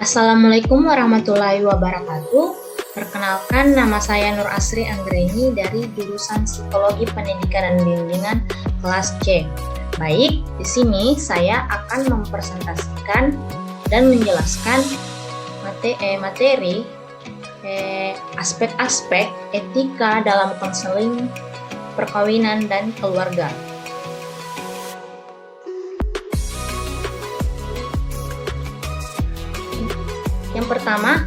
Assalamualaikum warahmatullahi wabarakatuh. Perkenalkan, nama saya Nur Asri Anggreni dari jurusan Psikologi Pendidikan dan Bimbingan kelas C. Baik, di sini saya akan mempresentasikan dan menjelaskan materi aspek-aspek etika dalam konseling perkawinan dan keluarga. Yang pertama,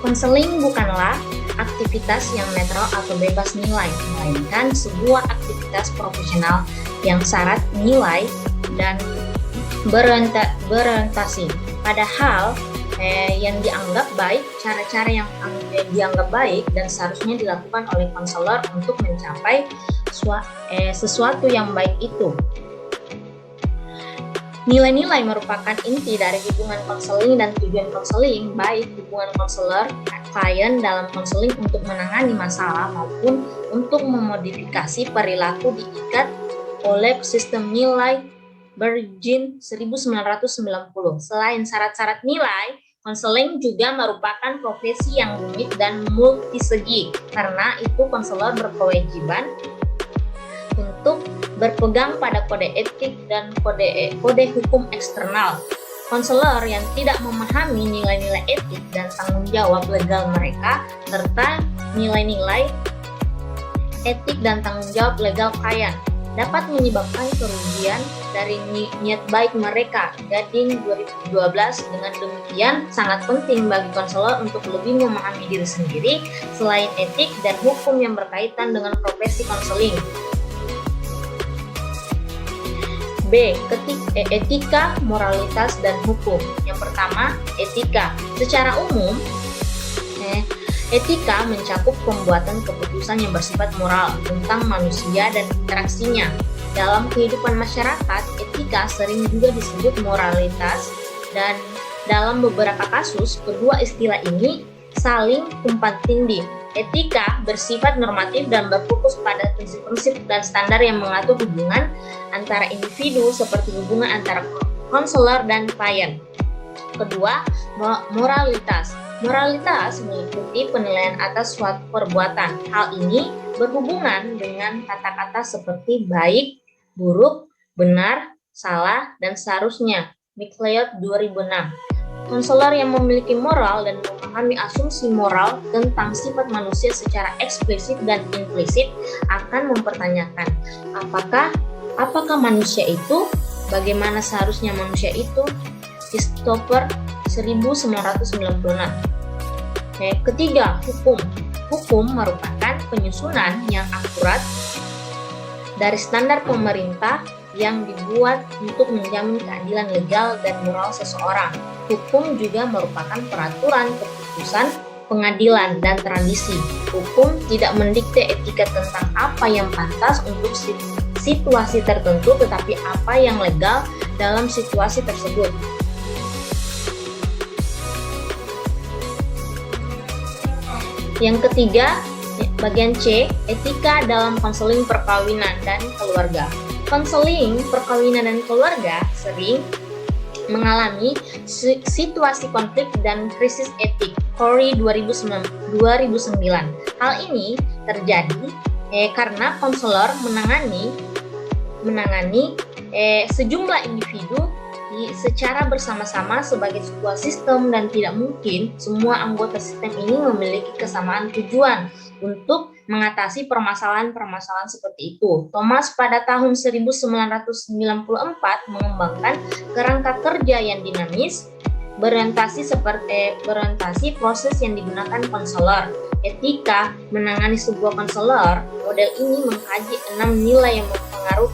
konseling bukanlah aktivitas yang netral atau bebas nilai, melainkan sebuah aktivitas profesional yang syarat nilai dan berorientasi pada hal yang dianggap baik, cara-cara yang dianggap baik dan seharusnya dilakukan oleh konselor untuk mencapai sesuatu yang baik itu. Nilai-nilai merupakan inti dari hubungan konseling dan tujuan konseling, baik hubungan konselor klien dalam konseling untuk menangani masalah maupun untuk memodifikasi perilaku diikat oleh sistem nilai Bergin 1990. Selain syarat-syarat nilai, konseling juga merupakan profesi yang rumit dan multisegi. Karena itu konselor berkewajiban untuk berpegang pada kode etik dan kode hukum eksternal. Konselor yang tidak memahami nilai-nilai etik dan tanggung jawab legal mereka, serta nilai-nilai etik dan tanggung jawab legal klien, dapat menyebabkan kerugian dari niat baik mereka. Gading 2012. Dengan demikian, sangat penting bagi konselor untuk lebih memahami diri sendiri selain etik dan hukum yang berkaitan dengan profesi konseling. B. Etika, moralitas, dan hukum. Yang pertama, etika. Secara umum, etika mencakup pembuatan keputusan yang bersifat moral tentang manusia dan interaksinya. Dalam kehidupan masyarakat, etika sering juga disebut moralitas, dan dalam beberapa kasus, kedua istilah ini saling tumpang tindih. Etika bersifat normatif dan berfokus pada prinsip-prinsip dan standar yang mengatur hubungan antara individu seperti hubungan antara konselor dan klien. Kedua, moralitas. Moralitas meliputi penilaian atas suatu perbuatan. Hal ini berhubungan dengan kata-kata seperti baik, buruk, benar, salah, dan seharusnya. McLeod 2006. Konselor yang memiliki moral dan memahami asumsi moral tentang sifat manusia secara eksplisit dan implisit akan mempertanyakan apakah manusia itu, bagaimana seharusnya manusia itu. Christopher 1996. Ketiga, hukum. Hukum merupakan penyusunan yang akurat dari standar pemerintah yang dibuat untuk menjamin keadilan legal dan moral seseorang. Hukum juga merupakan peraturan, keputusan, pengadilan, dan tradisi. Hukum tidak mendikte etika tentang apa yang pantas untuk situasi tertentu, tetapi apa yang legal dalam situasi tersebut. Yang ketiga, bagian C, etika dalam konseling perkawinan dan keluarga. Konseling perkawinan dan keluarga sering mengalami situasi konflik dan krisis etik. Corey 2009. Hal ini terjadi karena konselor menangani sejumlah individu secara bersama-sama sebagai sebuah sistem, dan tidak mungkin semua anggota sistem ini memiliki kesamaan tujuan untuk mengatasi permasalahan-permasalahan seperti itu. Thomas pada tahun 1994 mengembangkan kerangka kerja yang dinamis, berorientasi proses yang digunakan konselor. Etika menangani sebuah konselor. Model ini mengkaji 6 nilai yang mempengaruhi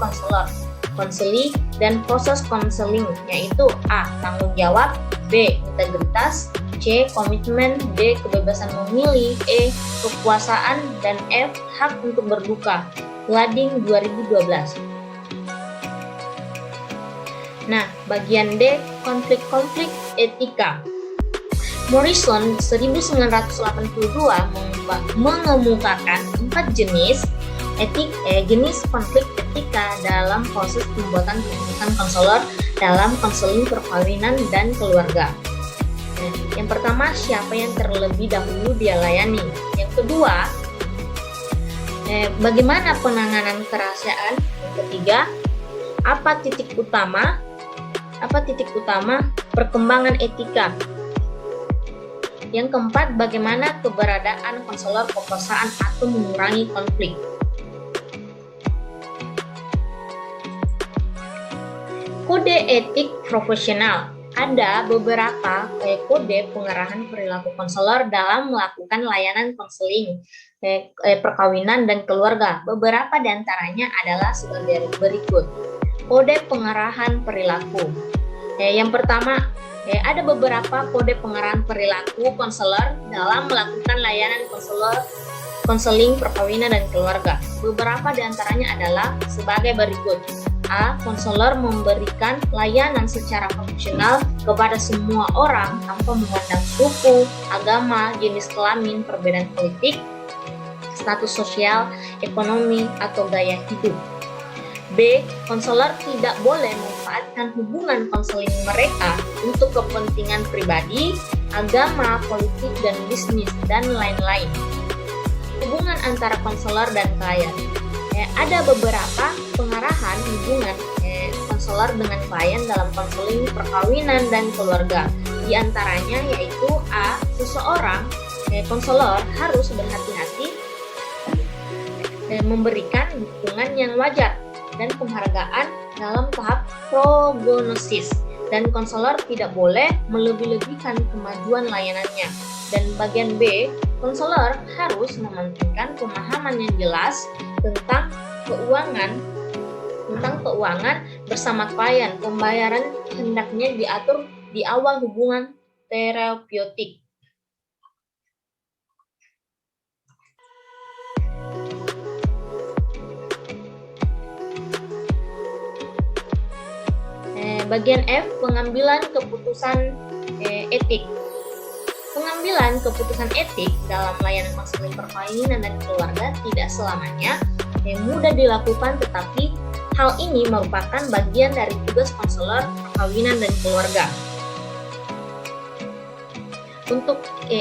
konseli dan proses konseling, yaitu A. Tanggung jawab, B. Integritas, C. Komitmen, D. Kebebasan memilih, E. Kekuasaan, dan F. Hak untuk berduka. Gading 2012. Nah, bagian D. Konflik-konflik etika. Morrison 1982 mengemukakan 4 jenis jenis konflik etika dalam proses pembuatan keputusan konselor dalam konseling perkawinan dan keluarga. Yang pertama, siapa yang terlebih dahulu dia layani. Yang kedua, bagaimana penanganan kerahasiaan. Yang ketiga, apa titik utama perkembangan etika. Yang keempat, bagaimana keberadaan konselor perkosaan atau mengurangi konflik. Kode etik profesional. Ada beberapa kode pengarahan perilaku konselor dalam melakukan layanan konseling perkawinan dan keluarga. Beberapa di antaranya adalah sebagai berikut. Kode pengarahan perilaku. Yang pertama, ada beberapa kode pengarahan perilaku konselor dalam melakukan layanan konseling perkawinan dan keluarga. Beberapa di antaranya adalah sebagai berikut. A. Konselor memberikan layanan secara profesional kepada semua orang tanpa memandang suku, agama, jenis kelamin, perbedaan politik, status sosial, ekonomi, atau gaya hidup. B. Konselor tidak boleh memanfaatkan hubungan konseling mereka untuk kepentingan pribadi, agama, politik, dan bisnis, dan lain-lain. Hubungan antara konselor dan klien. Ada beberapa pengarahan hubungan konselor dengan klien dalam konseling perkawinan dan keluarga. Di antaranya yaitu A. Seseorang konselor harus berhati-hati memberikan dukungan yang wajar dan penghargaan dalam tahap prognosis, dan konselor tidak boleh melebih-lebihkan kemajuan layanannya. Dan bagian B, konselor harus mementingkan pemahaman yang jelas tentang keuangan bersama klien. Pembayaran hendaknya diatur di awal hubungan terapeutik. Bagian F, pengambilan keputusan etik. Pengambilan keputusan etik dalam layanan konseling perkawinan dan keluarga tidak selamanya mudah dilakukan, tetapi hal ini merupakan bagian dari tugas konselor perkawinan dan keluarga.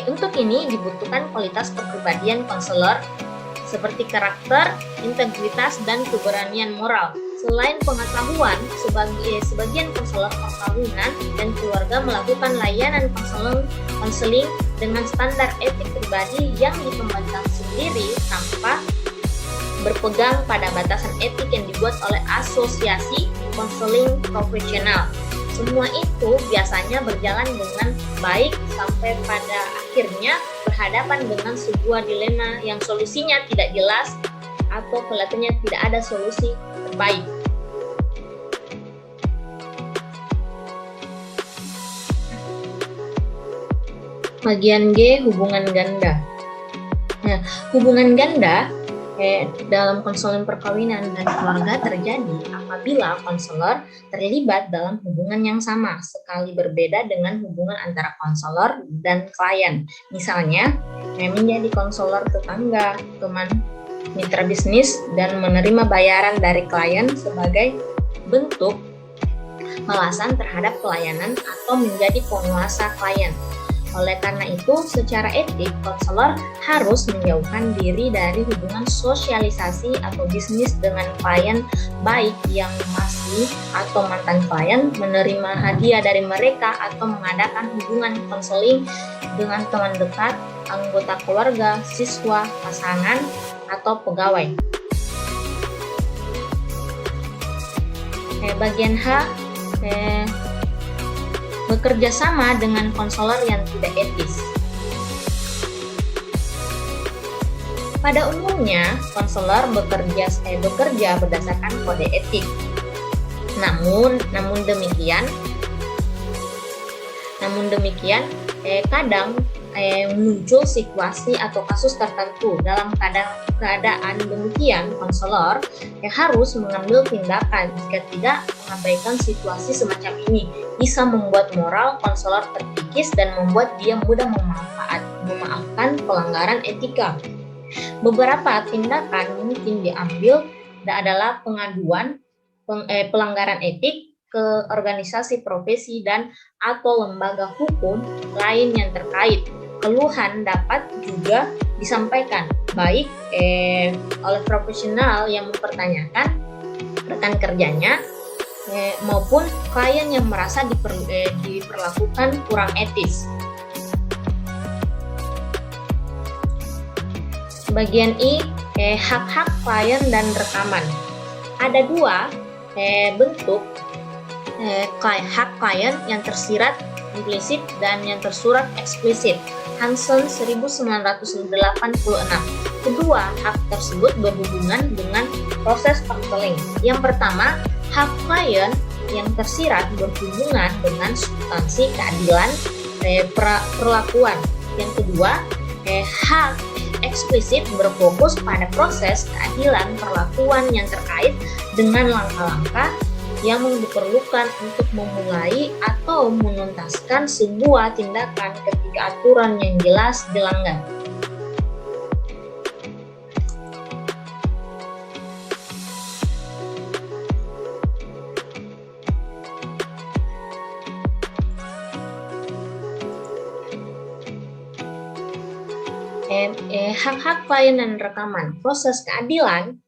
Untuk ini dibutuhkan kualitas kepribadian konselor seperti karakter, integritas, dan keberanian moral. Selain pengetahuan, sebagian konselor perkawinan dan keluarga melakukan layanan konseling dengan standar etik pribadi yang dikembangkan sendiri tanpa berpegang pada batasan etik yang dibuat oleh asosiasi konseling profesional. Semua itu biasanya berjalan dengan baik sampai pada akhirnya berhadapan dengan sebuah dilema yang solusinya tidak jelas atau kelihatannya tidak ada solusi terbaik. Bagian G, hubungan ganda. Nah, hubungan ganda dalam konseling perkawinan dan keluarga terjadi apabila konselor terlibat dalam hubungan yang sama sekali berbeda dengan hubungan antara konselor dan klien. Misalnya, menjadi konselor tetangga, teman, mitra bisnis, dan menerima bayaran dari klien sebagai bentuk balasan terhadap pelayanan atau menjadi penguasa klien. Oleh karena itu, secara etik, konselor harus menjauhkan diri dari hubungan sosialisasi atau bisnis dengan klien, baik yang masih atau mantan klien, menerima hadiah dari mereka, atau mengadakan hubungan konseling dengan teman dekat, anggota keluarga, siswa, pasangan, atau pegawai. Bagian H, bekerja sama dengan konselor yang tidak etis. Pada umumnya, konselor bekerja berdasarkan kode etik. Namun demikian, kadang muncul situasi atau kasus tertentu. Dalam keadaan demikian, konselor harus mengambil tindakan. Jika tidak, mengabaikan situasi semacam ini bisa membuat moral konselor terkikis dan membuat dia mudah memaafkan pelanggaran etika. Beberapa tindakan mungkin diambil adalah pengaduan pelanggaran etik, ke organisasi profesi dan atau lembaga hukum lain yang terkait. Keluhan dapat juga disampaikan baik oleh profesional yang mempertanyakan rekan kerjanya maupun klien yang merasa diperlakukan kurang etis. Bagian I, hak-hak klien dan rekaman. Ada dua bentuk hak klien yang tersirat implisit dan yang tersurat eksplisit. Hansen 1986. Kedua hak tersebut berhubungan dengan proses counseling. Yang pertama, hak klien yang tersirat berhubungan dengan substansi keadilan perlakuan. Yang kedua, hak eksplisit berfokus pada proses keadilan perlakuan yang terkait dengan langkah-langkah yang diperlukan untuk memulai atau menuntaskan sebuah tindakan ketika aturan yang jelas dilanggar. Hak-hak klien dan rekaman. Proses keadilan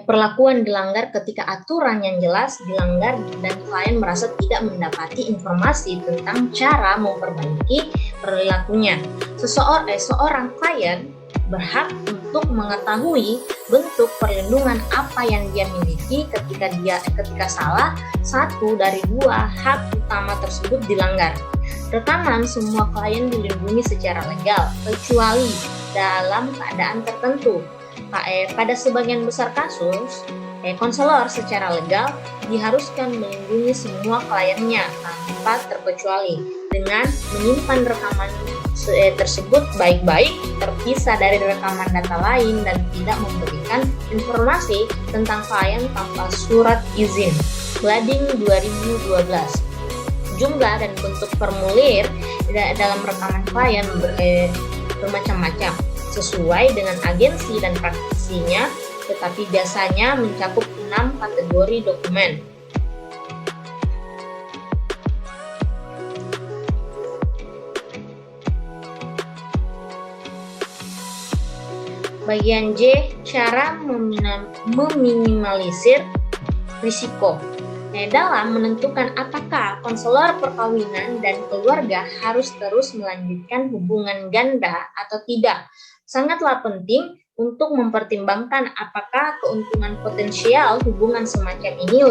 perlakuan dilanggar ketika aturan yang jelas dilanggar dan klien merasa tidak mendapati informasi tentang cara memperbaiki perilakunya. Seorang klien berhak untuk mengetahui bentuk perlindungan apa yang dia miliki ketika salah satu dari dua hak utama tersebut dilanggar. Rekaman semua klien dilindungi secara legal kecuali dalam keadaan tertentu. Pada sebagian besar kasus, konselor secara legal diharuskan melindungi semua kliennya tanpa terkecuali dengan menyimpan rekaman tersebut baik-baik terpisah dari rekaman data lain dan tidak memberikan informasi tentang klien tanpa surat izin. Glading 2012. Jumlah dan bentuk formulir dalam rekaman klien bermacam-macam sesuai dengan agensi dan praktisinya, tetapi biasanya mencakup 6 kategori dokumen. Bagian J, cara meminimalisir risiko. Dalam menentukan apakah konselor perkawinan dan keluarga harus terus melanjutkan hubungan ganda atau tidak, sangatlah penting untuk mempertimbangkan apakah keuntungan potensial hubungan semacam ini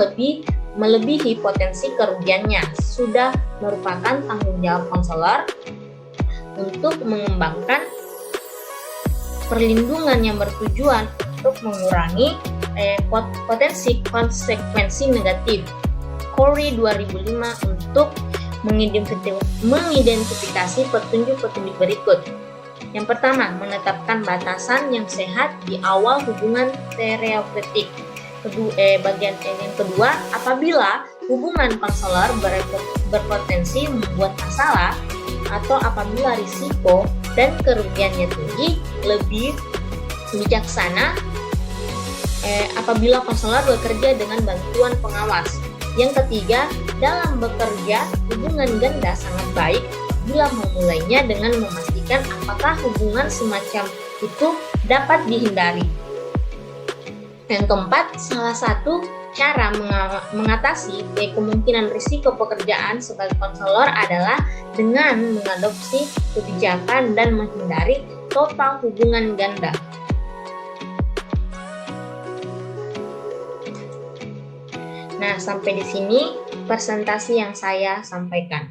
melebihi potensi kerugiannya. Sudah merupakan tanggung jawab konselor untuk mengembangkan perlindungan yang bertujuan untuk mengurangi potensi konsekuensi negatif. Corey 2005 untuk mengidentifikasi petunjuk-petunjuk berikut. Yang pertama, menetapkan batasan yang sehat di awal hubungan terapeutik. Bagian yang kedua, apabila hubungan konselor berpotensi membuat masalah atau apabila risiko dan kerugiannya tinggi, lebih bijaksana apabila konselor bekerja dengan bantuan pengawas. Yang ketiga, dalam bekerja, hubungan ganda sangat baik bila memulainya dengan memastikan apakah hubungan semacam itu dapat dihindari. Yang keempat, salah satu cara mengatasi kemungkinan risiko pekerjaan sebagai konselor adalah dengan mengadopsi kebijakan dan menghindari total hubungan ganda. Nah, sampai di sini presentasi yang saya sampaikan.